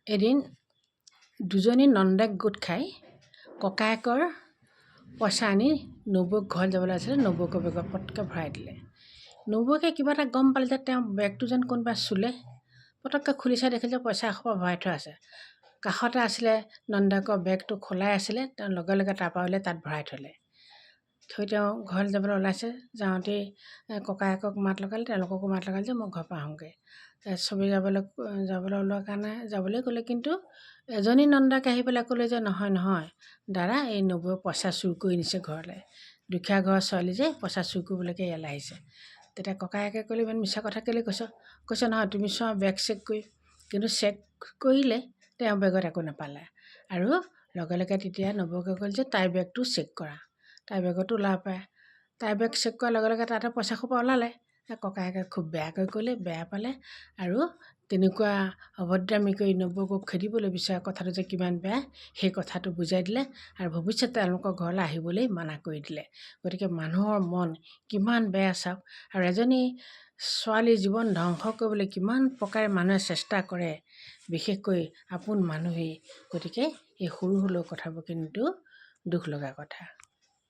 এদিন দুজনী নন্দাক গোট খাই ককায়েকৰ পইচা আনি নবৌক ঘৰত যাবলৈ আছিলে। নবৌকৰ বেগত পটকৈ ভৰাই দিলে। নবৌকে কিবা এটা গম পালে যে তেওঁ বেগটো যেন কোনোবাই চুলে। পটককৈ খুলি চাই দেখিলে যে পইচা এসোপা ভৰাই থোৱা আছে। কাষতে আছিলে নন্দাকৰ বেগটো খোলাই আছিলে। তেওঁ লগে লগে তাৰপৰা উলিয়াই তাত ভৰাই থ'লে। থৈ তেওঁ ঘৰলৈ যাবলৈ ওলাইছে। যাওঁতেই ককায়েকক মাত লগালে, তেওঁলোককো মাত লগালে যে মই ঘৰৰ পৰা আহোঁগৈ। চবেই যাবলৈ ওলোৱাৰ কাৰণে যাবলৈ ক'লে, কিন্তু এজনী নন্দাকে আহি পেলাই ক'লে যে নহয় নহয় দাদা, এই নবৌৱে পইচা চুৰ কৰি নিছে ঘৰলৈ। দুখীয়া ঘৰৰ ছোৱালী যে পইচা চুৰ কৰিবলৈকে ইয়ালৈ আহিছে। তেতিয়া ককায়েকে ক'লে, ইমান মিছা কথা কেলৈ কৈছ? কৈছে নহয়, তুমি চোৱা বেগ চেক কৰি। কিন্তু চেক কৰিলে তেওঁ বেগত একো নাপালে। আৰু লগে লগে তেতিয়া নবৌকে ক'লে যে তাইৰ বেগটো চেক কৰা। তাইৰ বেগতো ওলাব পাৰে। তাইৰ বেগ চেক কৰাৰ লগে লগে তাতে পইচা সোপা ওলালে। ককায়েকে খুব বেয়াকৈ ক'লে, বেয়া পালে, আৰু তেনেকুৱা অভদ্ৰামী কৰি নবৌকক খেদিবলৈ বিচৰা কথাটো যে কিমান বেয়া সেই কথাটো বুজাই দিলে, আৰু ভৱিষ্যতে তেওঁলোকৰ ঘৰলৈ আহিবলৈ মানা কৰি দিলে। গতিকে মানুহৰ মন কিমান বেয়া চাওক, আৰু এজনী ছোৱালীৰ জীৱন ধ্বংস কৰিবলৈ কিমান প্ৰকাৰে মানুহে চেষ্টা কৰে, বিশেষকৈ আপোন মানুহেই। গতিকে এই সৰু সৰু কথাবোৰ কিন্তু দুখ লগা কথা।